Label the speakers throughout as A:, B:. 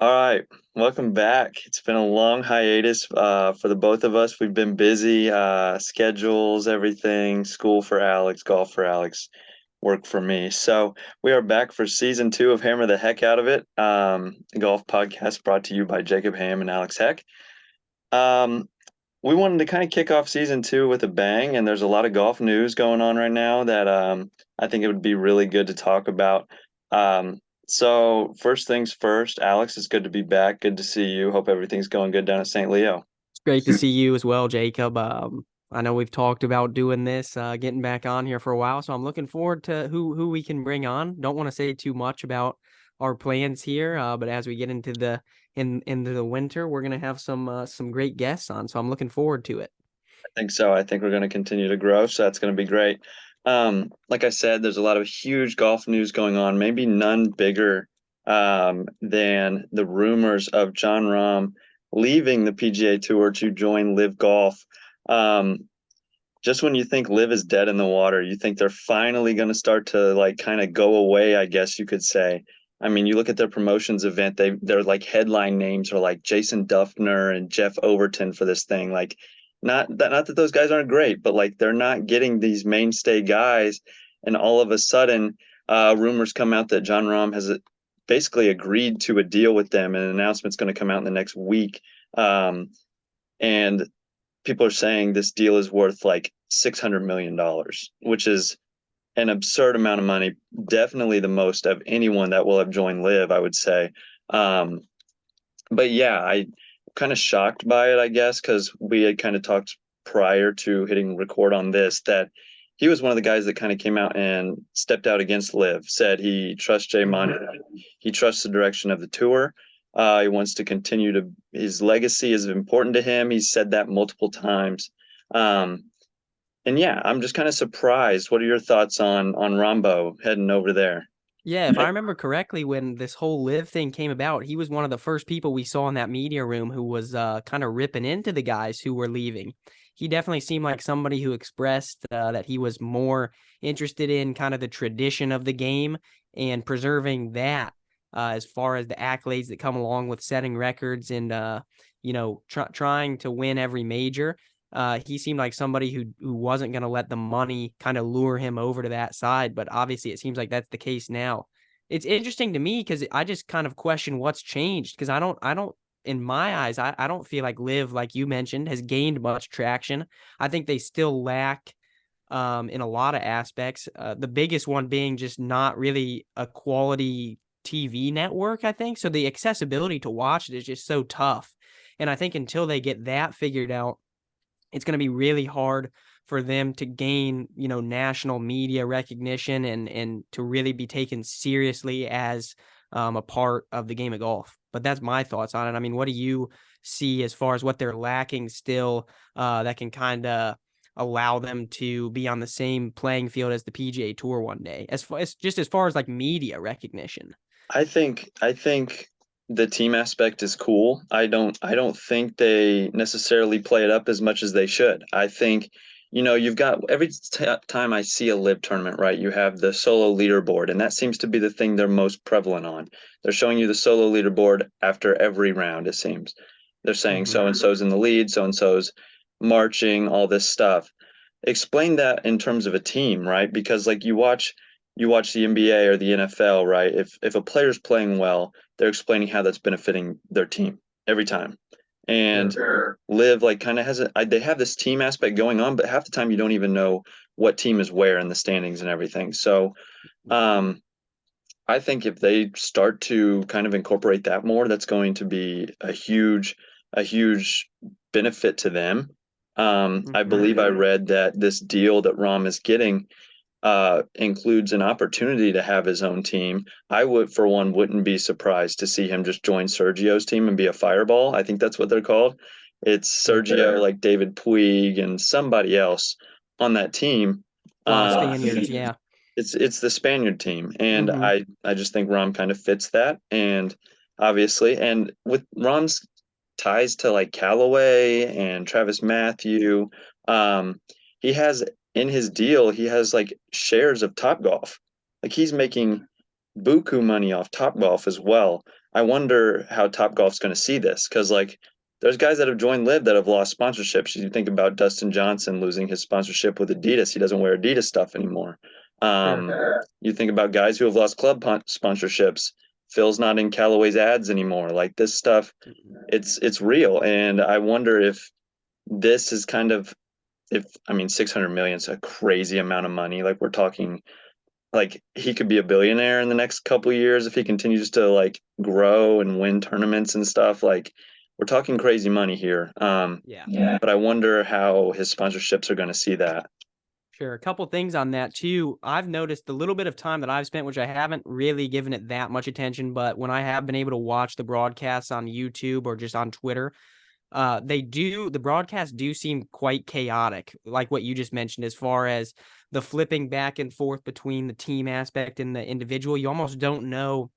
A: All right, welcome back. It's been a long hiatus for the both of us. We've been busy, schedules, everything, school for Alex, golf for Alex, work for me. So we are back for season two of Hammer the Heck Out of It, a golf podcast brought to you by Jacob Ham and Alex Heck. Um, we wanted to kind of kick off season two with a bang, and there's a lot of golf news going on right now that I think it would be really good to talk about. So first things first, Alex, it's good to be back. Good to see you. Hope everything's going good down at St. Leo.
B: It's great to see you as well, Jacob. I know we've talked about doing this, getting back on here for a while, so I'm looking forward to who we can bring on. Don't want to say too much about our plans here, but as we get into into the winter, we're gonna have some great guests on, so I'm looking forward to it.
A: I think so. I think we're going to continue to grow, so that's going to be great. Like I said, there's a lot of huge golf news going on, maybe none bigger than the rumors of John Rahm leaving the PGA Tour to join LIV Golf. Um, just when you think LIV is dead in the water, you think they're finally going to start to like kind of go away, I guess you could say. I mean, you look at their promotions event, they're like headline names are like Jason Duffner and Jeff Overton for this thing. Like not that those guys aren't great, but like they're not getting these mainstay guys, and all of a sudden, rumors come out that John Rahm has basically agreed to a deal with them, and an announcement's going to come out in the next week. And people are saying this deal is worth like $600 million, which is an absurd amount of money. Definitely the most of anyone that will have joined LIV, I would say. Um, but yeah, I kind of shocked by it, I guess, because we had kind of talked prior to hitting record on this that he was one of the guys that kind of came out and stepped out against LIV, said he trusts Jay Monahan, he trusts the direction of the tour. He wants to continue to his legacy is important to him. He's said that multiple times. Um, and yeah, I'm just kind of surprised. What are your thoughts on Rambo heading over there?
B: Yeah, if I remember correctly, when this whole live thing came about, he was one of the first people we saw in that media room who was kind of ripping into the guys who were leaving. He definitely seemed like somebody who expressed that he was more interested in kind of the tradition of the game and preserving that as far as the accolades that come along with setting records and trying to win every major. He seemed like somebody who wasn't going to let the money kind of lure him over to that side, but obviously it seems like that's the case now. It's interesting to me because I just kind of question what's changed because I don't in my eyes I don't feel like Live, like you mentioned, has gained much traction. I think they still lack in a lot of aspects. The biggest one being just not really a quality TV network, I think. So the accessibility to watch it is just so tough. And I think until they get that figured out, it's going to be really hard for them to gain, national media recognition and to really be taken seriously as a part of the game of golf. But that's my thoughts on it. I mean, what do you see as far as what they're lacking still that can kind of allow them to be on the same playing field as the PGA Tour one day, as far as like media recognition?
A: I think the team aspect is cool. I don't think they necessarily play it up as much as they should. I think, you've got every time I see a LIV tournament, right, you have the solo leaderboard, and that seems to be the thing they're most prevalent on. They're showing you the solo leaderboard after every round, it seems. They're saying
B: Mm-hmm.
A: so and so's in the lead, so and so's marching, all this stuff. Explain that in terms of a team, right? Because like you watch the NBA or the NFL, right? If a player's playing well, they're explaining how that's benefiting their team every time. And
B: Sure.
A: sure, Live like kind of has they have this team aspect going on, but half the time you don't even know what team is where in the standings and everything. So um, I think if they start to kind of incorporate that more, that's going to be a huge benefit to them. I
B: Mm-hmm.
A: believe I read that this deal that Rom is getting includes an opportunity to have his own team. I would, for one, wouldn't be surprised to see him just join Sergio's team and be a fireball. I think that's what they're called. It's Sergio, like David Puig, and somebody else on that team.
B: A lot of
A: Uh,
B: Spaniards, yeah.
A: it's the Spaniard team, and
B: Mm-hmm.
A: I just think Rom kind of fits that, and obviously, and with Rom's ties to like Callaway and Travis Matthew, um, he has in his deal he has like shares of Top Golf, like he's making buku money off Topgolf as well. I wonder how Topgolf's going to see this because like there's guys that have joined Live that have lost sponsorships. You think about Dustin Johnson losing his sponsorship with Adidas. He doesn't wear Adidas stuff anymore.
B: Sure.
A: You think about guys who have lost club sponsorships. Phil's not in Callaway's ads anymore. Like this stuff, it's real, and I wonder if this is kind of if I mean 600 million is a crazy amount of money. Like we're talking like he could be a billionaire in the next couple of years if he continues to like grow and win tournaments and stuff. Like we're talking crazy money here.
B: Yeah.
A: But I wonder how his sponsorships are going to see that.
B: Sure. A couple things on that too. I've noticed the little bit of time that I've spent, which I haven't really given it that much attention, but when I have been able to watch the broadcasts on YouTube or just on Twitter, the broadcasts do seem quite chaotic, like what you just mentioned, as far as the flipping back and forth between the team aspect and the individual. You almost don't know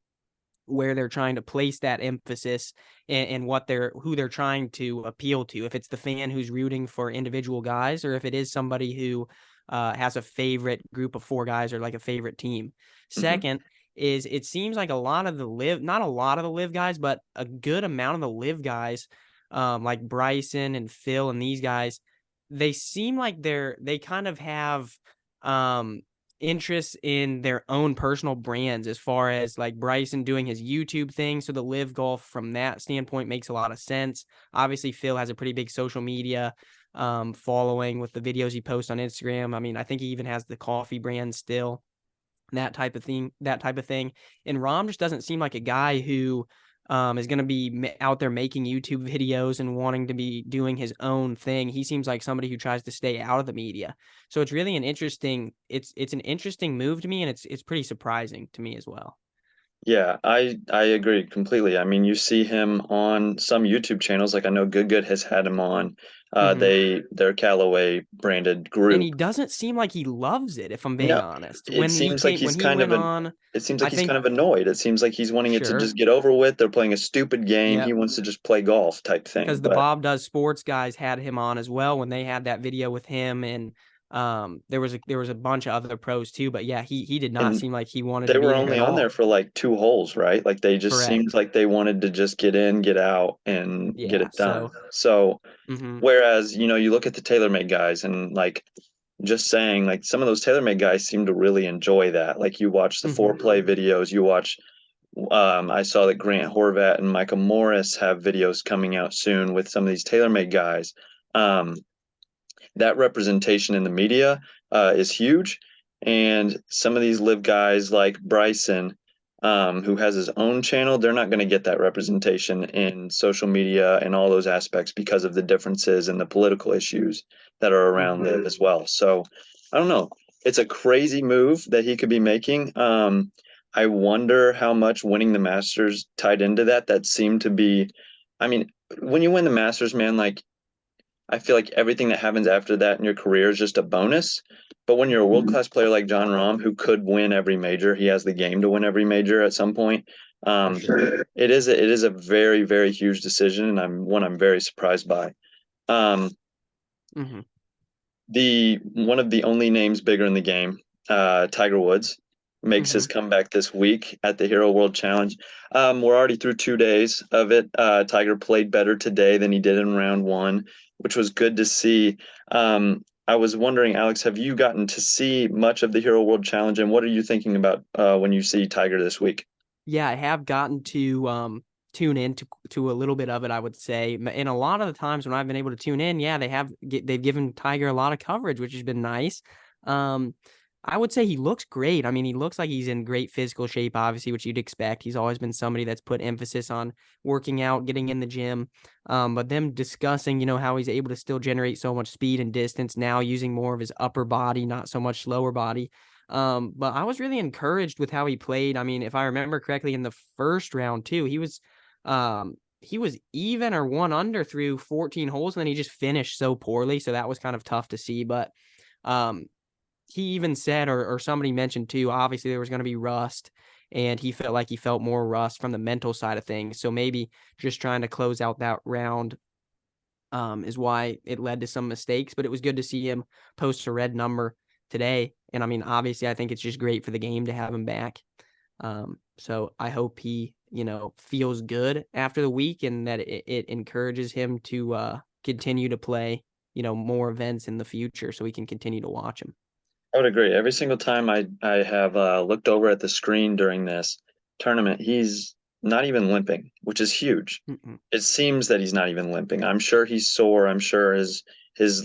B: where they're trying to place that emphasis and who they're trying to appeal to. If it's the fan who's rooting for individual guys, or if it is somebody who has a favorite group of four guys or like a favorite team.
A: Hmm.
B: Second is it seems like a lot of the live, not a lot of the live guys, but a good amount of the live guys, like Bryson and Phil and these guys, they seem like they kind of have um interests in their own personal brands, as far as like Bryson doing his YouTube thing. So the live golf from that standpoint makes a lot of sense. Obviously, Phil has a pretty big social media following with the videos he posts on Instagram. I mean, I think he even has the coffee brand still, that type of thing. And Rahm just doesn't seem like a guy who is going to be out there making YouTube videos and wanting to be doing his own thing. He seems like somebody who tries to stay out of the media. So it's really it's an interesting move to me, and it's pretty surprising to me as well.
A: Yeah, I agree completely. I mean, you see him on some YouTube channels, like I know Good Good has had him on.
B: Hmm.
A: Their Callaway branded
B: And he
A: group.
B: doesn't seem like he loves it, if I'm being
A: No,
B: honest.
A: it
B: When he
A: seems like
B: went
A: he's
B: on,
A: it seems like
B: I
A: he's
B: think,
A: kind of annoyed. It seems like he's wanting it to
B: sure.
A: just get over with. They're playing a stupid game.
B: Yeah.
A: He wants to just play golf type thing.
B: Because the
A: But
B: Bob Does Sports guys had him on as well when they had that video with him, and there was a bunch of other pros too. But yeah, he did not
A: and
B: seem like he wanted
A: they
B: to be
A: were
B: there
A: only
B: at
A: on there
B: all.
A: for like two holes, right? Like they just seemed
B: Correct.
A: like they wanted to just get in, get out, and get
B: Yeah.
A: it done.
B: So.
A: So
B: Hmm.
A: whereas, you look at the TaylorMade guys and like just saying like some of those TaylorMade guys seem to really enjoy that. Like you watch the
B: Hmm.
A: foreplay videos, you watch I saw that Grant Horvat and Michael Morris have videos coming out soon with some of these TaylorMade guys. Um, that representation in the media is huge. And some of these live guys like Bryson, who has his own channel, they're not going to get that representation in social media and all those aspects because of the differences and the political issues that are around
B: Hmm.
A: live as well. So I don't know. It's a crazy move that he could be making. I wonder how much winning the Masters tied into that. That seemed to be, I mean, when you win the Masters, man, like I feel like everything that happens after that in your career is just a bonus. But when you're a world class player like John Rahm, who could win every major, he has the game to win every major at some point.
B: For sure.
A: It is a very very huge decision, and I'm very surprised by. Um,
B: Hmm.
A: the one of the only names bigger in the game, Tiger Woods, makes his
B: Hmm.
A: comeback this week at the Hero World Challenge. We're already through 2 days of it. Tiger played better today than he did in round one, which was good to see. I was wondering, Alex, have you gotten to see much of the Hero World Challenge, and what are you thinking about when you see Tiger this week?
B: Yeah, I have gotten to tune in to a little bit of it, I would say. And a lot of the times when I've been able to tune in, yeah, they've given Tiger a lot of coverage, which has been nice. Um, I would say he looks great. I mean, he looks like he's in great physical shape, obviously, which you'd expect. He's always been somebody that's put emphasis on working out, getting in the gym. But them discussing, how he's able to still generate so much speed and distance now using more of his upper body, not so much lower body. But I was really encouraged with how he played. I mean, if I remember correctly, in the first round too, he was even or one under through 14 holes, and then he just finished so poorly. So that was kind of tough to see. But um, he even said, or somebody mentioned too, obviously there was going to be rust, and he felt like he felt more rust from the mental side of things. So maybe just trying to close out that round is why it led to some mistakes. But it was good to see him post a red number today. And I mean, obviously, I think it's just great for the game to have him back. So I hope he, feels good after the week and that it encourages him to continue to play, more events in the future so we can continue to watch him.
A: I would agree. Every single time I have looked over at the screen during this tournament, he's not even limping, which is huge.
B: Mm-mm.
A: It seems that he's not even limping. I'm sure he's sore. I'm sure his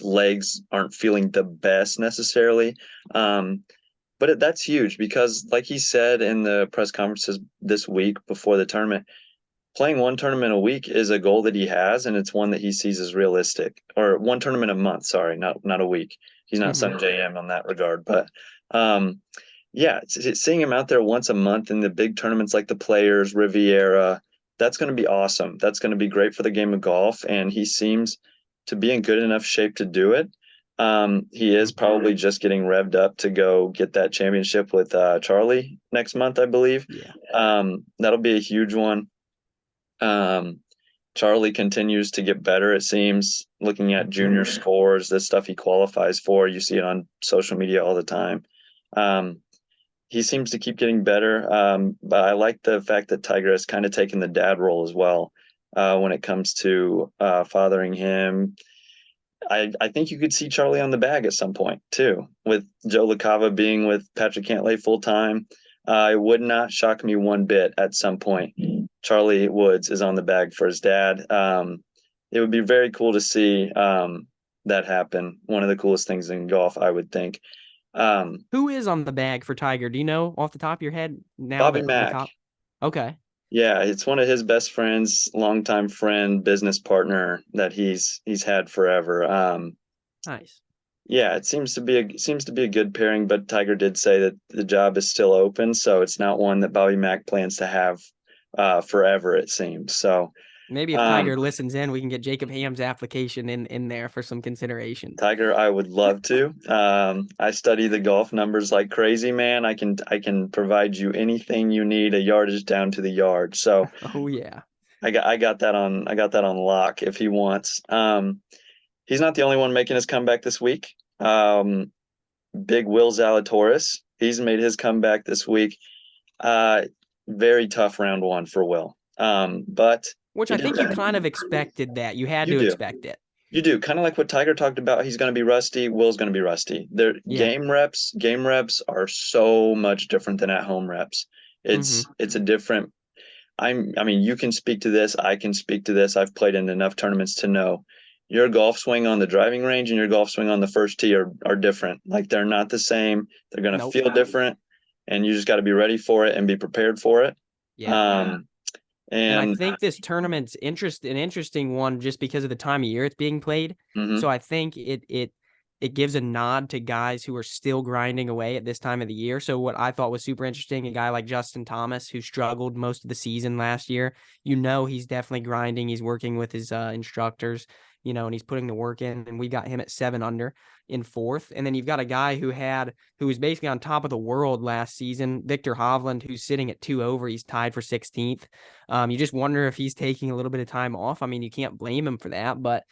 A: legs aren't feeling the best necessarily. Um, but that's huge because, like he said in the press conferences this week before the tournament, playing one tournament a week is a goal that he has, and it's one that he sees as realistic. Or one tournament a month, sorry, not a week. He's not
B: Mm-hmm.
A: some JM on that regard, but um, yeah, seeing him out there once a month in the big tournaments like the Players, Riviera, that's going to be awesome. That's going to be great for the game of golf, and he seems to be in good enough shape to do it. He is probably just getting revved up to go get that championship with Charlie next month, I believe.
B: Yeah.
A: That'll be a huge one. Um, Charlie continues to get better, it seems, looking at junior scores, the stuff he qualifies for. You see it on social media all the time. Um, he seems to keep getting better. But I like the fact that Tiger has kind of taken the dad role as well when it comes to fathering him. I think you could see Charlie on the bag at some point too, with Joe LaCava being with Patrick Cantlay full time. It would not shock me one bit at some point. Charlie Woods is on the bag for his dad. It would be very cool to see that happen. One of the coolest things in golf, I would think. Um,
B: Who is on the bag for Tiger? Do you know off the top of your head now
A: Bobby
B: that
A: Mack.
B: LaCop? Okay.
A: Yeah, it's one of his best friends, longtime friend, business partner that he's had forever.
B: Nice.
A: Yeah, it seems to be a good pairing, but Tiger did say that the job is still open, so it's not one that Bobby Mack plans to have forever, it seems. So
B: Maybe if
A: um,
B: Tiger listens in, we can get Jacob Ham's application in there for some consideration.
A: Tiger, I would love to. I study the golf numbers like crazy, man. I can provide you anything you need, a yardage down to the yard. So
B: Oh yeah.
A: I got that on lock if he wants. He's not the only one making his comeback this week. Big Will Zalatoris, he's made his comeback this week. Uh, Very tough round one for Will. But
B: Which
A: he
B: I
A: did
B: think you
A: that.
B: kind of expected that. You had
A: You
B: to
A: do.
B: expect it.
A: You do. Kind of like what Tiger talked about. He's going to be rusty. Will's going to be rusty. Their
B: Yeah.
A: game reps are so much different than at home reps.
B: Mm-hmm.
A: It's a different. I mean, you can speak to this. I can speak to this. I've played in enough tournaments to know your golf swing on the driving range and your golf swing on the first tee are different. Like they're not the same. They're going to
B: Nope.
A: feel different, and you just got to be ready for it and be prepared for it.
B: Yeah.
A: Um,
B: And I
A: and
B: think this tournament's an interesting one just because of the time of year it's being played.
A: mhm.
B: So I think it gives a nod to guys who are still grinding away at this time of the year. So what I thought was super interesting, a guy like Justin Thomas who struggled most of the season last year, he's definitely grinding. He's working with his instructors, and he's putting the work in. And we got him at 7 under in fourth. And then you've got a guy who was basically on top of the world last season, Victor Hovland, who's sitting at 2 over. He's tied for 16th. You just wonder if he's taking a little bit of time off. I mean, you can't blame him for that, but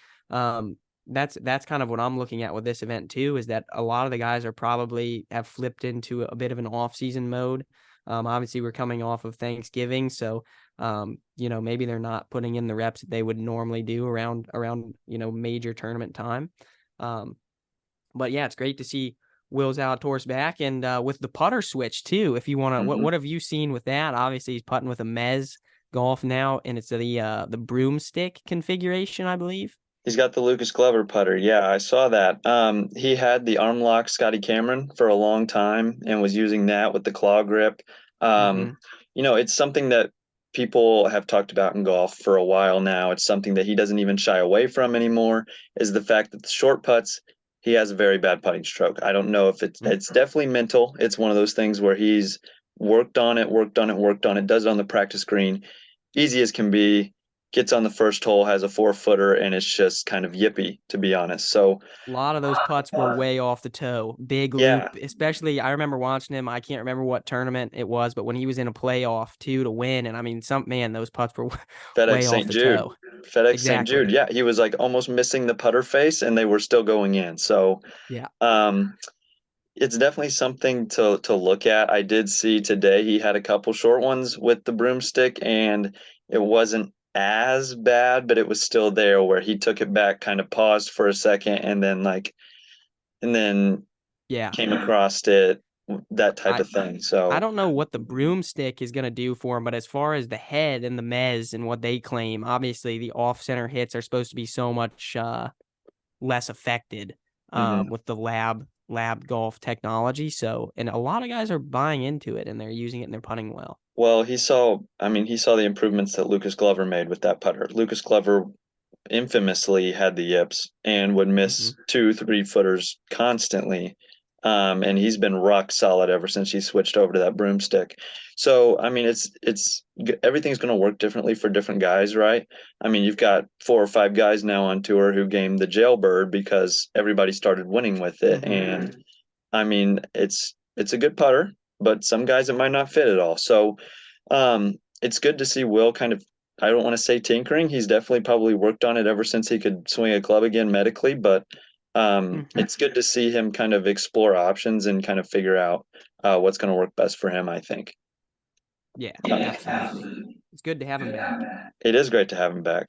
B: that's kind of what I'm looking at with this event too, is that a lot of the guys are probably have flipped into a bit of an off-season mode. Obviously we're coming off of Thanksgiving, so maybe they're not putting in the reps that they would normally do around major tournament time. But yeah, it's great to see Will Zalatoris back, and with the putter switch too. If you want to, what have you seen with that? Obviously, he's putting with a Mez Golf now, and it's the broomstick configuration, I believe.
A: He's got the Lucas Glover putter. Yeah, I saw that. He had the arm lock Scotty Cameron for a long time and was using that with the claw grip.
B: Mm-hmm.
A: Um, it's something that people have talked about in golf for a while now. It's something that he doesn't even shy away from anymore, is the fact that the short putts, he has a very bad putting stroke. I don't know if it's definitely mental. It's one of those things where he's worked on it, worked on it, worked on it, does it on the practice green, easy as can be, gets on the first hole, has a 4 footer, and it's just kind of yippy, to be honest. So,
B: A lot of those putts were way off the toe, big
A: yeah,
B: loop. Especially, I remember watching him. I can't remember what tournament it was, but when he was in a playoff too to win, and I mean, those putts were
A: FedEx
B: way off
A: St.
B: the
A: Jude.
B: toe.
A: FedEx St. Jude.
B: Exactly.
A: Yeah, he was like almost missing the putter face, and they were still going in. So,
B: Yeah.
A: um, it's definitely something to look at. I did see today he had a couple short ones with the broomstick, and it wasn't as bad, but it was still there where he took it back, kind of paused for a second, and then
B: Yeah.
A: came across it, that type
B: I
A: of thing.
B: I
A: So,
B: don't know what the broomstick is gonna do for him, but as far as the head and the mez and what they claim, obviously the off center hits are supposed to be so much less affected
A: mhm.
B: with the lab golf technology. So, and a lot of guys are buying into it and they're using it and they're putting well.
A: Well, I mean, he saw the improvements that Lucas Glover made with that putter. Lucas Glover infamously had the yips and would
B: Hmm.
A: miss 2 3 footers constantly. And he's been rock solid ever since he switched over to that broomstick. So, I mean, everything's going to work differently for different guys, right? I mean, you've got 4 or 5 guys now on tour who game the jailbird because everybody started winning with it.
B: Hmm.
A: And I mean, it's a good putter, but some guys it might not fit at all. So, it's good to see Will kind of, I don't want to say tinkering. He's definitely probably worked on it ever since he could swing a club again medically, but
B: Hmm.
A: it's good to see him kind of explore options and kind of figure out what's going to work best for him, I think.
B: Yeah, absolutely. It's good to have him back.
A: It is great to have him back.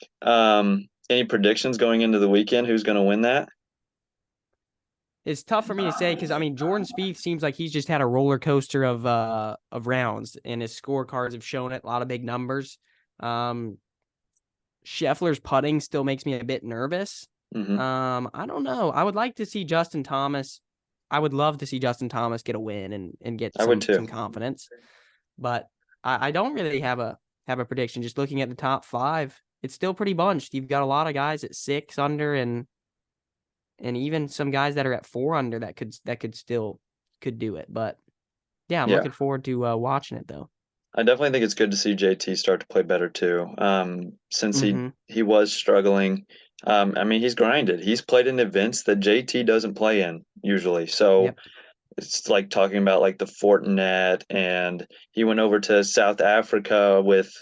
A: Any predictions going into the weekend? Who's going to win that?
B: It's tough for me to say because I mean Jordan Spieth seems like he's just had a roller coaster of rounds and his scorecards have shown it, a lot of big numbers. Um, Scheffler's putting still makes me a bit nervous.
A: Hmm.
B: I don't know. I would like to see Justin Thomas. I would love to see Justin Thomas get a win and get
A: I would
B: some
A: too.
B: confidence. But I don't really have a prediction. Just looking at the top five, it's still pretty bunched. You've got a lot of guys at 6 under and even some guys that are at 4 under that could still could do it. But yeah, I'm
A: Yeah.
B: looking forward to watching it though.
A: I definitely think it's good to see JT start to play better too. Since
B: Mm-hmm.
A: he was struggling. I mean, he's grinded. He's played in events that JT doesn't play in usually. So
B: Yep.
A: it's like talking about like the Fortinet, and he went over to South Africa with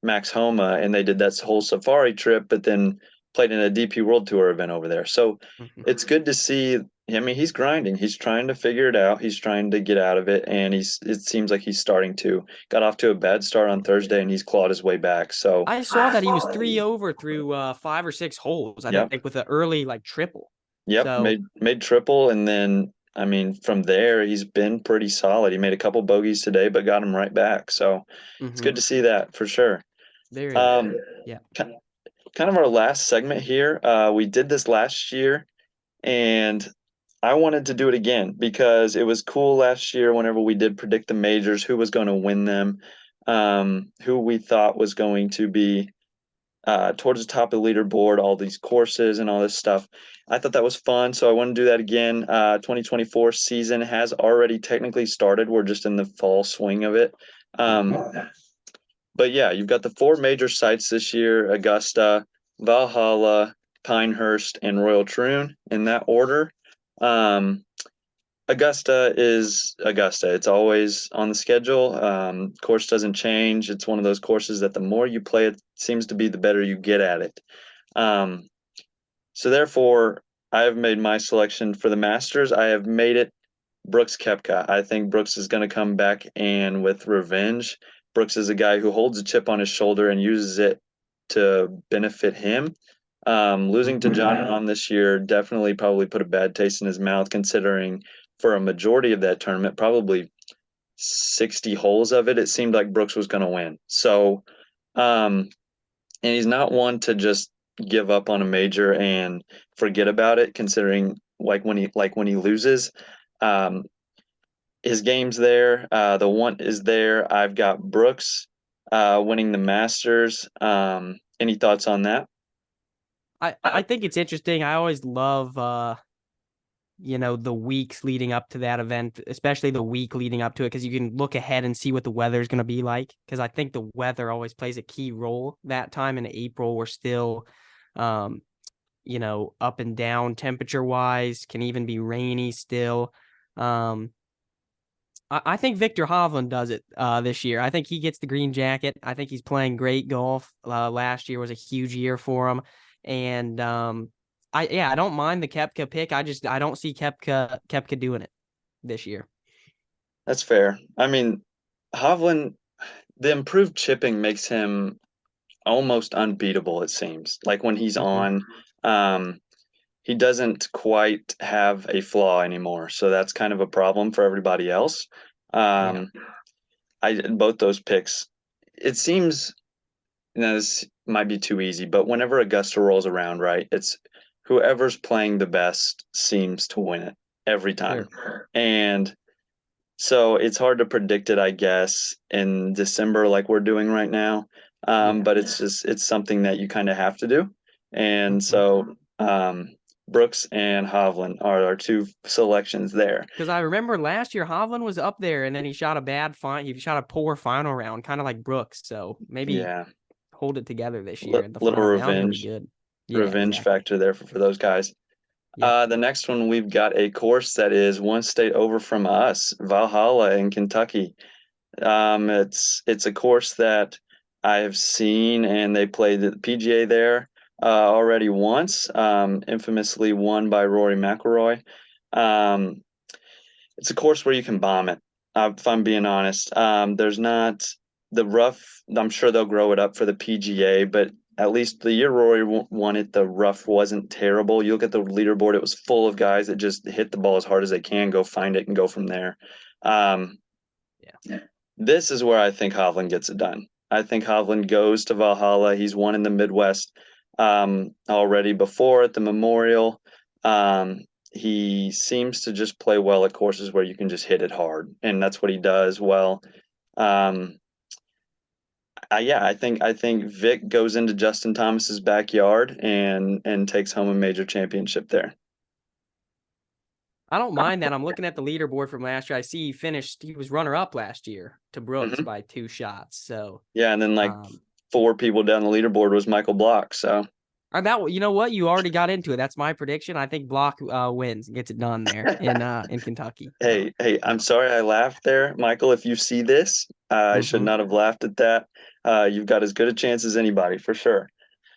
A: Max Homa, and they did that whole safari trip, but then played in a DP World Tour event over there. So
B: Mm-hmm.
A: it's good to see. I mean, he's grinding. He's trying to figure it out. He's trying to get out of it, and it seems like he's starting to. Got off to a bad start on Thursday, and he's clawed his way back. So,
B: I saw that he was 3 over through 5 or 6 holes. I
A: yep,
B: think with an early like triple.
A: yep,
B: So.
A: made triple, and then I mean, from there he's been pretty solid. He made a couple bogeys today, but got him right back. So it's
B: Mm-hmm.
A: good to see that for sure.
B: Very good.
A: Um,
B: Yeah.
A: ki- Kind of our last segment here. We did this last year, and I wanted to do it again because it was cool last year whenever we did predict the majors, who was going to win them, who we thought was going to be towards the top of the leaderboard, all these courses and all this stuff. I thought that was fun, so I want to do that again. 2024 season has already technically started. We're just in the fall swing of it.
B: Mm-hmm.
A: But yeah, you've got the 4 major sites this year: Augusta, Valhalla, Pinehurst, and Royal Troon in that order. Um, Augusta is Augusta. It's always on the schedule. Course doesn't change. It's one of those courses that the more you play it, seems to be the better you get at it. Um, so therefore, I have made my selection for the Masters. I have made it Brooks Koepka. I think Brooks is going to come back and with revenge. Brooks is a guy who holds a chip on his shoulder and uses it to benefit him. Losing to
B: Mm-hmm.
A: John Rahm this year definitely probably put a bad taste in his mouth, considering for a majority of that tournament, probably 60 holes of it, it seemed like Brooks was going to win. So, and he's not one to just give up on a major and forget about it, considering like when he loses. Um, his game's there. The want is there. I've got Brooks winning the Masters. Any thoughts on that?
B: I think it's interesting. I always love the weeks leading up to that event, especially the week leading up to it, because you can look ahead and see what the weather is going to be like. Because I think the weather always plays a key role. That time in April, we're still, um, up and down temperature wise, can even be rainy still. Um, I think Victor Hovland does it this year. I think he gets the green jacket. I think he's playing great golf. Last year was a huge year for him, and I don't mind the Kepka pick. I don't see Kepka doing it. this year.
A: That's fair. I mean, Hovland, the improved chipping makes him almost unbeatable, it seems. Like when he's
B: Hmm.
A: on, um, he doesn't quite have a flaw anymore. So that's kind of a problem for everybody else.
B: Yeah,
A: Um, I both those picks, it seems, this might be too easy, but whenever Augusta rolls around, right, it's whoever's playing the best seems to win it every time.
B: sure.
A: And so it's hard to predict it, I guess, in December like we're doing right now.
B: Yeah.
A: But it's something that you kind of have to do. And
B: Mm-hmm.
A: so Brooks and Hovland are our two selections there.
B: Because I remember last year Hovland was up there, and then he shot a he shot a poor final round, kind of like Brooks. So maybe
A: Yeah,
B: hold it together this year in the
A: little
B: final round. He'll be
A: revenge
B: good. Yeah,
A: revenge
B: exactly.
A: factor there for those guys.
B: Yep.
A: The next one we've got a course that is one state over from us, Valhalla in Kentucky. It's a course that I have seen, and they played the PGA there already once, infamously won by Rory McIlroy. Um, it's a course where you can bomb it. If I'm being honest, there's not the rough. I'm sure they'll grow it up for the PGA, but at least the year Rory won it, the rough wasn't terrible. You look at the leaderboard; it was full of guys that just hit the ball as hard as they can, go find it, and go from there. Um,
B: Yeah.
A: this is where I think Hovland gets it done. I think Hovland goes to Valhalla. He's won in the Midwest already before at the Memorial. He seems to just play well at courses where you can just hit it hard, and that's what he does well. Um, yeah, I think Vic goes into Justin Thomas's backyard and takes home a major championship there.
B: I don't mind that. I'm looking at the leaderboard from last year. I see he was runner up last year to Brooks
A: Hmm.
B: by 2 shots. So,
A: Yeah, and then like
B: um,
A: four people down the leaderboard was Michael Block. So
B: you know what? You already got into it. That's my prediction. I think Block wins and gets it done there in Kentucky. So,
A: hey, I'm
B: no.
A: sorry I laughed there, Michael. If you see this, I should
B: Hmm.
A: not have laughed at that. You've got as good a chance as anybody for sure.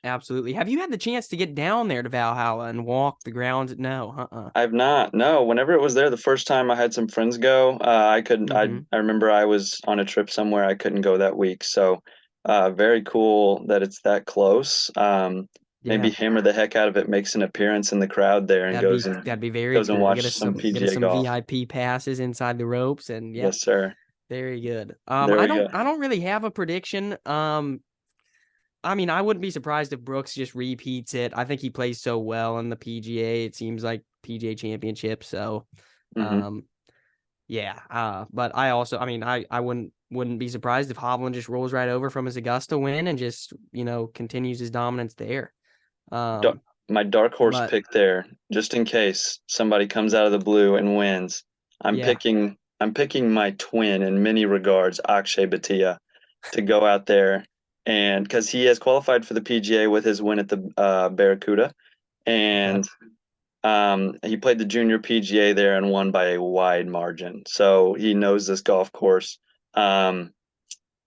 B: Absolutely. Have you had the chance to get down there to Valhalla and walk the grounds? No. Uh-uh.
A: I've not. No, whenever it was there the first time I had some friends go, I couldn't.
B: Hmm.
A: I remember I was on a trip somewhere I couldn't go that week. So, very cool that it's that close. Maybe
B: Yeah.
A: hammer the heck out of it, makes an appearance in the crowd there, and
B: That'd be very
A: goes and
B: cool.
A: watches some
B: Get us
A: PGA
B: some
A: golf.
B: VIP passes inside the ropes, and yeah,
A: Yes, sir.
B: very good.
A: There we go.
B: I don't really have a prediction. I mean, I wouldn't be surprised if Brooks just repeats it. I think he plays so well in the PGA. It seems like PGA Championship. So,
A: Hmm.
B: um, yeah. But I mean, I wouldn't be surprised if Hovland just rolls right over from his Augusta win and just continues his dominance there.
A: Dar-
B: Um,
A: my dark horse
B: but
A: pick there, just in case somebody comes out of the blue and wins.
B: yeah,
A: I'm picking my twin in many regards, Akshay Bhatia, to go out there and because he has qualified for the PGA with his win at the Barracuda,
B: okay.
A: and he played the junior PGA there and won by a wide margin. So he knows this golf course. Um,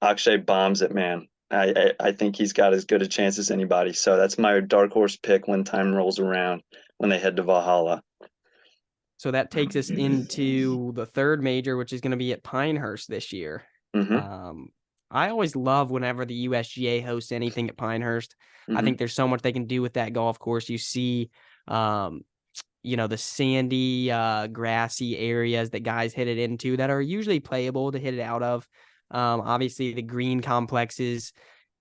A: Akshay bombs it, man. I think he's got as good a chance as anybody. So that's my dark horse pick when time rolls around when they head to Valhalla.
B: So that takes us into the third major, which is going to be at Pinehurst this year.
A: Hmm.
B: Um, I always love whenever the USGA hosts anything at Pinehurst. I
A: Hmm.
B: think there's so much they can do with that golf course. You see, um, the sandy, grassy areas that guys hit it into that are usually playable to hit it out of. Obviously the green complexes,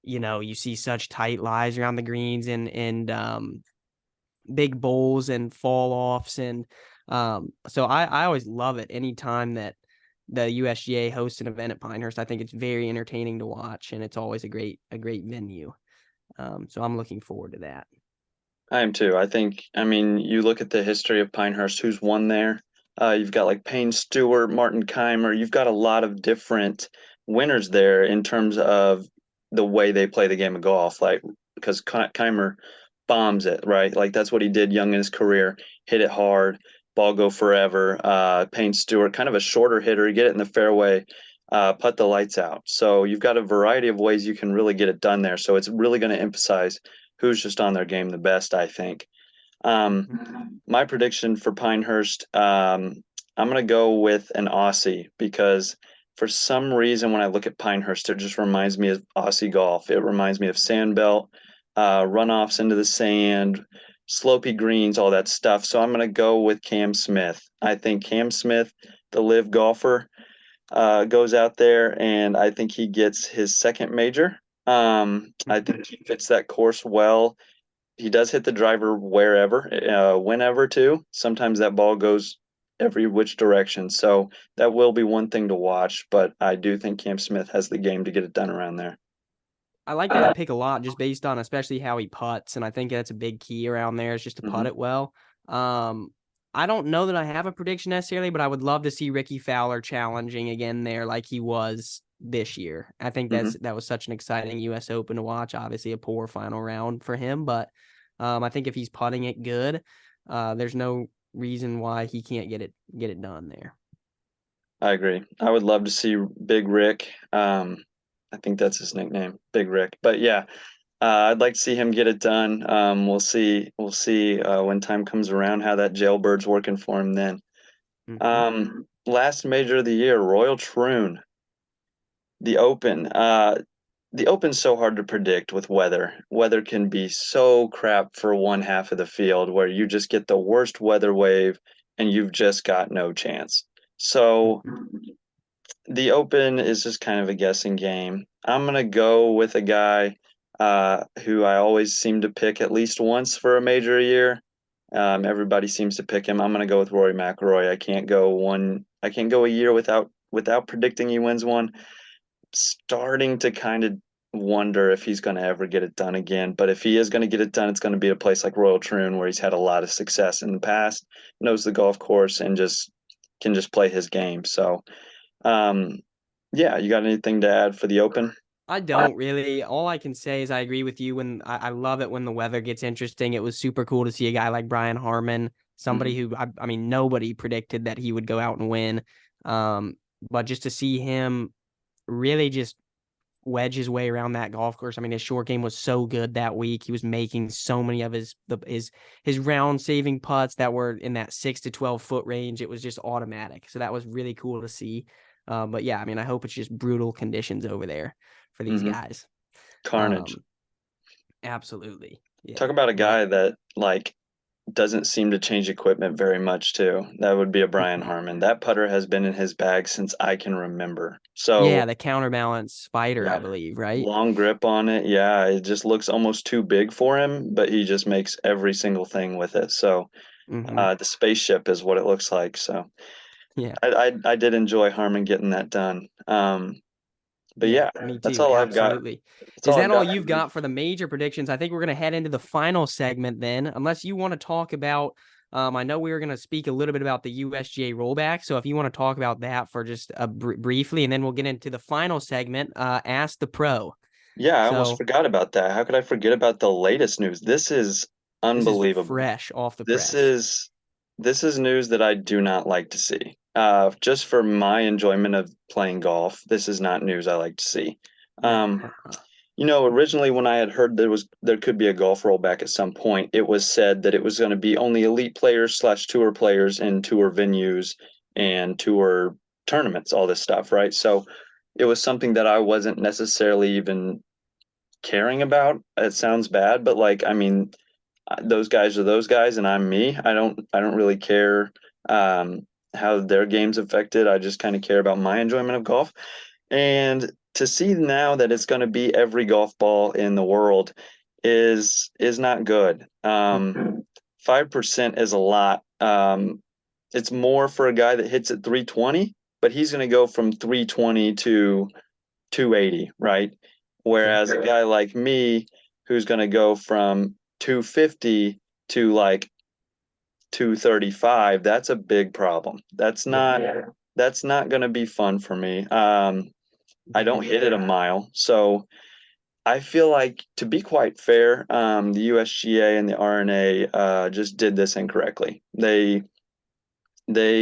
B: you see such tight lies around the greens and big bowls and fall offs. And so I always love it anytime that the USGA hosts an event at Pinehurst. I think it's very entertaining to watch, and it's always a great venue. So I'm looking forward to that.
A: I am too. I mean, you look at the history of Pinehurst, who's won there. You've got like Payne Stewart, Martin Keimer. You've got a lot of different winners there in terms of the way they play the game of golf. Like, because Keimer bombs it, right? Like, that's what he did young in his career, hit it hard, ball go forever. Payne Stewart, kind of a shorter hitter, get it in the fairway, put the lights out. So you've got a variety of ways you can really get it done there. So it's really going to emphasize who's just on their game the best, I think. Um,
B: Mhm.
A: my prediction for Pinehurst, I'm gonna go with an Aussie because for some reason when I look at Pinehurst, it just reminds me of Aussie golf. It reminds me of sandbelt, runoffs into the sand, slopey greens, all that stuff. So I'm gonna go with Cam Smith. I think Cam Smith, the live golfer, goes out there and I think he gets his second major. I think he fits that course well. He does hit the driver wherever, whenever too. Sometimes that ball goes every which direction. So that will be one thing to watch, but I do think Cam Smith has the game to get it done around there.
B: I like that pick a lot, just based on especially how he putts, and I think that's a big key around there is just to putt
A: Hmm.
B: it well. I don't know that I have a prediction necessarily, but I would love to see Ricky Fowler challenging again there like he was this year. I think
A: Hmm.
B: that was such an exciting U.S. Open to watch. Obviously, a poor final round for him, but I think if he's putting it good, there's no reason why he can't get it done there.
A: I agree. I would love to see Big Rick. I think that's his nickname, Big Rick. But yeah, I'd like to see him get it done. We'll see. We'll see when time comes around how that jailbird's working for him then.
B: Hmm.
A: Last major of the year, Royal Troon, the Open. The Open's so hard to predict with weather. Weather can be so crap for one half of the field where you just get the worst weather wave and you've just got no chance. So the Open is just kind of a guessing game. I'm gonna go with a guy who I always seem to pick at least once for a major a year. Everybody seems to pick him. I'm gonna go with Rory McIlroy. I can't go a year without predicting he wins one. Starting to kind of wonder if he's going to ever get it done again. But if he is going to get it done, it's going to be a place like Royal Troon where he's had a lot of success in the past, knows the golf course, and just can just play his game. So, um, yeah, you got anything to add for the Open?
B: I don't really. All I can say is I agree with you when I love it when the weather gets interesting. It was super cool to see a guy like Brian Harmon, somebody
A: Hmm.
B: who I mean nobody predicted that he would go out and win. Um, but just to see him really just wedge his way around that golf course. I mean, his short game was so good that week. He was making so many of his round saving putts that were in that 6 to 12 foot range. It was just automatic. So that was really cool to see. But yeah, I mean, I hope it's just brutal conditions over there for these
A: Hmm.
B: guys.
A: Carnage.
B: Um, absolutely.
A: Talk
B: Yeah.
A: about a
B: But
A: guy that like doesn't seem to change equipment very much too. That would be a Brian
B: mhm.
A: Harmon. That putter has been in his bag since I can remember. So
B: Yeah, the counterbalance spider, I
A: yeah.
B: believe, right?
A: Long grip on it. Yeah, it just looks almost too big for him, but he just makes every single thing with it. So
B: Hmm.
A: the spaceship is what it looks like. So
B: Yeah.
A: I did enjoy Harmon getting that done. But
B: Yeah,
A: yeah,
B: me
A: that's
B: too.
A: all I've got.
B: Absolutely.
A: That's
B: Is
A: all
B: that
A: I've
B: all
A: got.
B: you've got for the major predictions? I think we're going to head into the final segment then, unless you want to talk about. I know we were going to speak a little bit about the USGA rollback. So if you want to talk about that for just briefly, and then we'll get into the final segment, Ask the Pro.
A: Yeah, I almost
B: So
A: forgot about that. How could I forget about the latest news? This is
B: this is
A: unbelievable.
B: fresh off the
A: This
B: press.
A: is this is news that I do not like to see. Just for my enjoyment of playing golf, this is not news I like to see.
B: No.
A: Um, originally when I had heard there could be a golf rollback at some point, it was said that it was going to be only elite players slash tour players in tour venues and tour tournaments, all this stuff, right? So it was something that I wasn't necessarily even caring about. It sounds bad, but like, I mean, those guys are those guys, and I'm me. I don't really care how their game's affected. I just kind of care about my enjoyment of golf. And to see now that it's going to be every golf ball in the world is not good. 5% is a lot. It's more for a guy that hits at 320, but he's going to go from 320 to 280, right?
B: Yeah.
A: Whereas a guy like me who's going to go from 250 to like 235, that's a big problem.
B: Yeah.
A: That's not going to be fun for me. I don't
B: Yeah.
A: hit it a mile. So I feel like, to be quite fair, the USGA and the RNA just did this incorrectly. They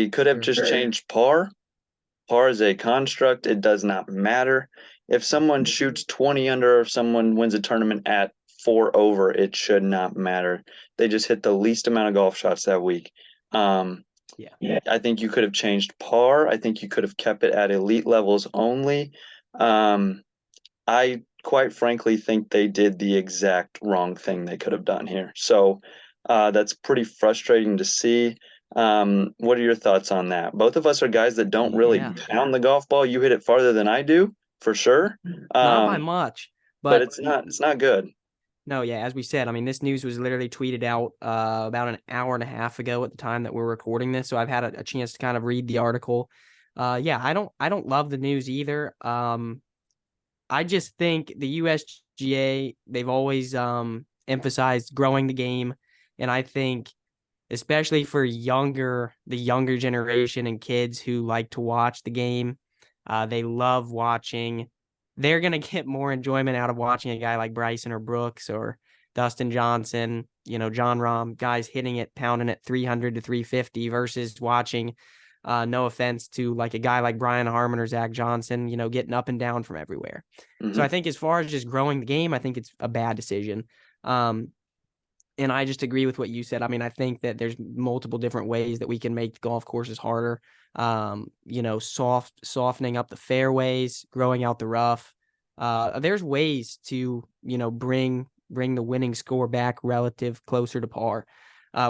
A: could have
B: Sure.
A: just changed par. Par is a construct. It does not matter. If someone shoots 20 under or if someone wins a tournament at 4 over, it should not matter. They just hit the least amount of golf shots that week. Um,
B: Yeah.
A: I think you could have changed par. I think you could have kept it at elite levels only. Um, I quite frankly think they did the exact wrong thing they could have done here. So that's pretty frustrating to see. What are your thoughts on that? Both of us are guys that don't really
B: Yeah.
A: pound the golf ball. You hit it farther than I do, for sure.
B: Not by
A: Um,
B: much,
A: but
B: but
A: it's not good.
B: no, yeah, as we said, I mean, this news was literally tweeted out about an hour and a half ago at the time that we're recording this, so I've had a chance to kind of read the article. Yeah, I don't love the news either. I just think the USGA, they've always emphasized growing the game, and I think especially for the younger generation and kids who like to watch the game. They love watching. They're gonna get more enjoyment out of watching a guy like Bryson or Brooks or Dustin Johnson, John Rahm, guys hitting it, pounding it 300 to 350 versus watching. No offense to like a guy like Brian Harmon or Zach Johnson, getting up and down from everywhere. So I
A: Hmm.
B: think as far as just growing the game, I think it's a bad decision. Um, and I just agree with what you said. I mean, I think that there's multiple different ways that we can make golf courses harder. Softening up the fairways, growing out the rough. There's ways to, bring the winning score back relative closer to par,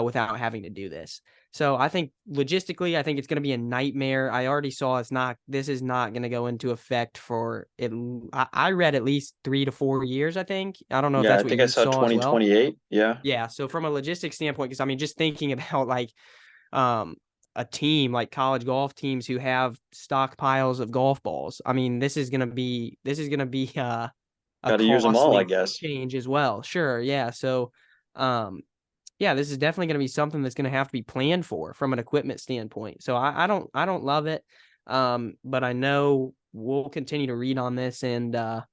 B: without having to do this. So I think logistically, I think it's going to be a nightmare. I already saw this is not going to go into effect for it. I read at least 3 to 4 years, I think. I don't know if
A: Yeah,
B: that's
A: I
B: what
A: think I
B: you
A: saw
B: saw as well.
A: 2028. Yeah.
B: Yeah, so from a logistics standpoint, because I mean, just thinking about like um a team like college golf teams who have stockpiles of golf balls. I mean, this is gonna be a
A: Got to use them all, I
B: costly
A: guess.
B: change as well. Sure, yeah. So um yeah, this is definitely gonna be something that's gonna have to be planned for from an equipment standpoint. So I don't love it. But I know we'll continue to read on this and as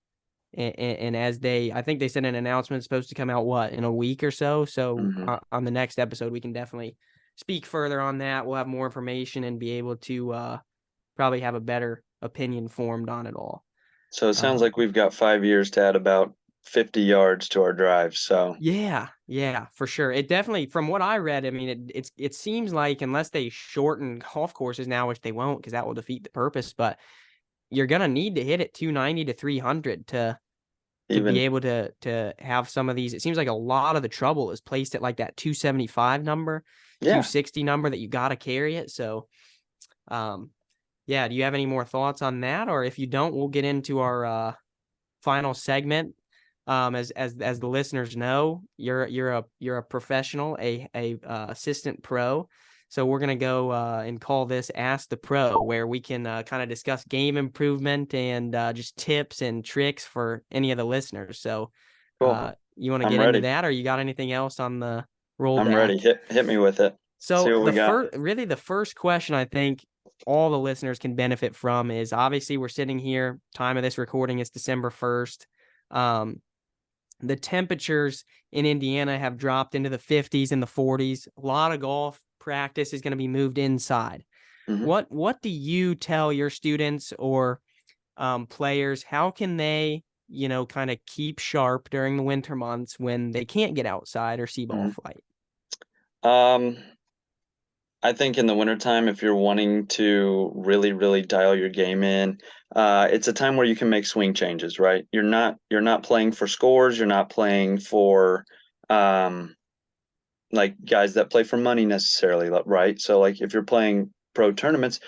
B: I think they said an announcement is supposed to come out in a week or so. So
A: Hmm.
B: on the next episode, we can definitely speak further on that. We'll have more information and be able to probably have a better opinion formed on it all.
A: So it sounds
B: Um,
A: like we've got 5 years to add about 50 yards to our drive. So
B: yeah, for sure. It definitely, from what I read, I mean, it seems like unless they shorten golf courses now, which they won't, because that will defeat the purpose. But you're gonna need to hit it 290 to 300 to be
A: even,
B: able to have some of these. It seems like a lot of the trouble is placed at like that 275 number,
A: yeah.
B: 260 number that you got to carry it. So, um, yeah, do you have any more thoughts on that? Or if you don't, we'll get into our final segment. As the listeners know, you're a professional, a assistant pro. So we're gonna go and call this "Ask the Pro," where we can kind of discuss game improvement and just tips and tricks for any of the listeners. So,
A: Cool.
B: you want to
A: I'm
B: get into
A: ready.
B: that, or you got anything else on the
A: I'm ready.
B: rollback?
A: Hit me with it. See
B: So
A: what we got.
B: the first question I think all the listeners can benefit from is obviously we're sitting here. Time of this recording is December 1st. Um, the temperatures in Indiana have dropped into the 50s and the 40s. A lot of golf practice is going to be moved inside.
A: Hmm.
B: What do you tell your students or players? How can they, kind of keep sharp during the winter months when they can't get outside or see ball
A: Hmm.
B: flight?
A: Um, I think in the wintertime, if you're wanting to really, really dial your game in, it's a time where you can make swing changes, right? You're not playing for scores, you're not playing for um like guys that play for money necessarily, right? So like if you're playing pro tournaments,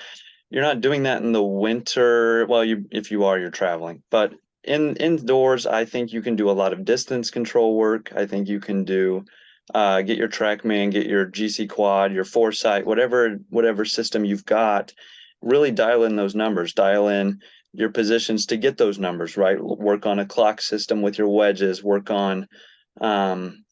A: you're not doing that in the winter. Well, if you are, you're traveling. But indoors, I think you can do a lot of distance control work. I think you can do get your TrackMan, get your GC Quad, your Foresight, whatever system you've got. Really dial in those numbers. Dial in your positions to get those numbers right. Work on a clock system with your wedges. Work on um,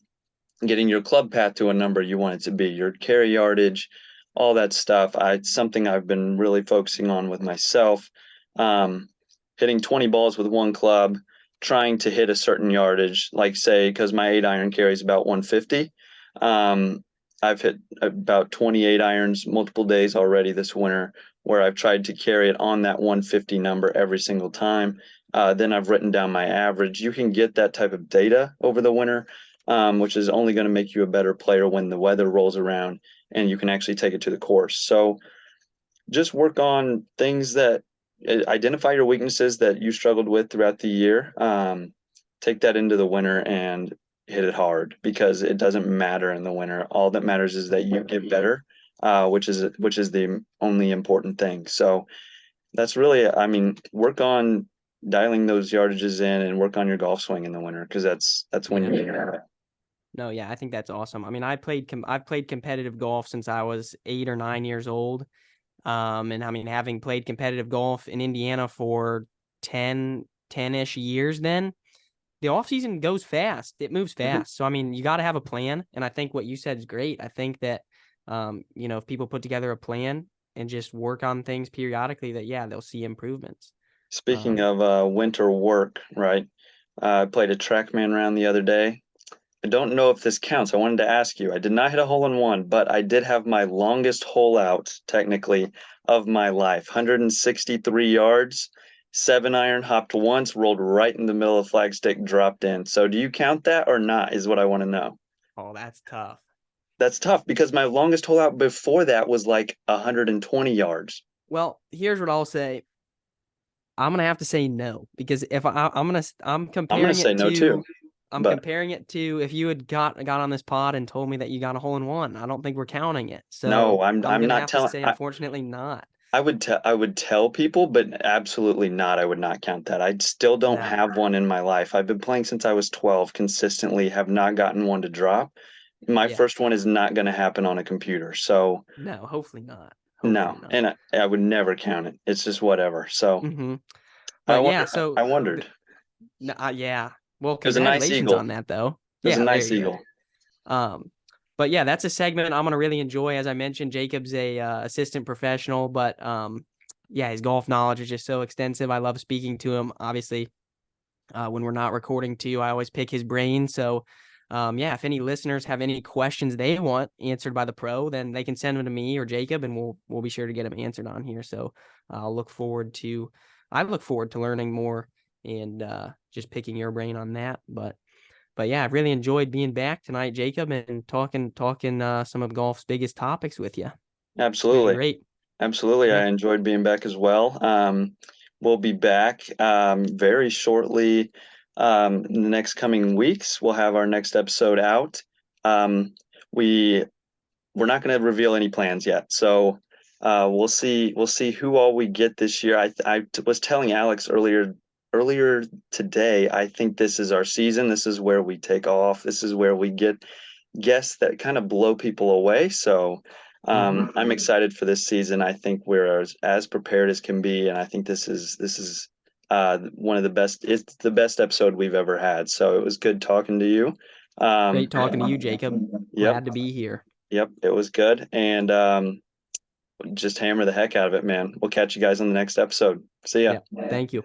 A: getting your club path to a number you want it to be, your carry yardage, all that stuff. It's something I've been really focusing on with myself. Um, Hitting 20 balls with one club, trying to hit a certain yardage, like say, because my 8 iron carries about 150. Um, I've hit about 28 irons multiple days already this winter, where I've tried to carry it on that 150 number every single time. Then I've written down my average. You can get that type of data over the winter which is only going to make you a better player when the weather rolls around and you can actually take it to the course. So just work on things that identify your weaknesses that you struggled with throughout the year. Take that into the winter and hit it hard because it doesn't matter in the winter. All that matters is that you get better, which is the only important thing. So that's really, I mean, work on dialing those yardages in and work on your golf swing in the winter because that's when
B: Yeah.
A: you're gonna have it.
B: No, yeah, I think that's awesome. I mean, I've played competitive golf since I was 8 or 9 years old. And I mean, having played competitive golf in Indiana for 10-ish years, then the off season goes fast. It moves
A: Mhm.
B: fast. So I mean, you got to have a plan. And I think what you said is great. I think that, if people put together a plan and just work on things periodically, that yeah, they'll see improvements.
A: Speaking
B: Um,
A: of winter work, right? I played a TrackMan round the other day. I don't know if this counts. I wanted to ask you. I did not hit a hole in one, but I did have my longest hole out, technically, of my life. 163 yards, 7-iron, hopped once, rolled right in the middle of flagstick, dropped in. So do you count that or not, is what I want to know.
B: oh, that's tough.
A: That's tough because my longest hole out before that was like 120 yards.
B: Well, here's what I'll say. I'm gonna have to say no because if I'm
A: I'm going to
B: comparing
A: say
B: it
A: no too,
B: to I'm
A: but
B: comparing it to if you had got on this pod and told me that you got a hole in one. I don't think we're counting it.
A: no,
B: So
A: I'm
B: I'm
A: I'm
B: gonna
A: not
B: have to
A: telling.
B: say unfortunately not.
A: I would tell people, but absolutely not. I would not count that. I still don't
B: That
A: have one in my life. I've been playing since I was 12, consistently have not gotten one to drop. My
B: yeah.
A: first one is not going to happen on a computer. So
B: No, hopefully not.
A: no,
B: Hopefully not.
A: and I would never count it. It's just whatever. So
B: Hmm.
A: I
B: But yeah,
A: wonder.
B: so
A: I wondered.
B: yeah. Well,
A: It was a nice
B: congratulations
A: eagle.
B: on that though.
A: It was a
B: Yeah, there
A: nice
B: you go.
A: eagle.
B: But yeah, that's a segment I'm gonna really enjoy. As I mentioned, Jacob's a assistant professional, but yeah, his golf knowledge is just so extensive. I love speaking to him. Obviously, when we're not recording too, I always pick his brain. So, yeah, if any listeners have any questions they want answered by the pro, then they can send them to me or Jacob, and we'll be sure to get them answered on here. So, I'll look forward to I look forward to learning more and just picking your brain on that. But yeah, I've really enjoyed being back tonight, Jacob, and talking some of golf's biggest topics with you. It's been
A: Absolutely.
B: great.
A: Absolutely.
B: Yeah,
A: I enjoyed being back as well. We'll be back very shortly. In the next coming weeks, we'll have our next episode out. Um, we we're not going to reveal any plans yet, so we'll see who all we get this year. I was telling Alex earlier today. I think this is our season. This is where we take off. This is where we get guests that kind of blow people away. So
B: hmm
A: I'm excited for this season. I think we're as prepared as can be, and I think this is one of the best. It's the best episode we've ever had. So it was good talking to you.
B: Great talking to you, Jacob.
A: Yep,
B: Glad to be here.
A: yep, it was good, and just hammer the heck out of it, man. We'll catch you guys on the next episode. See ya.
B: Yeah, thank you.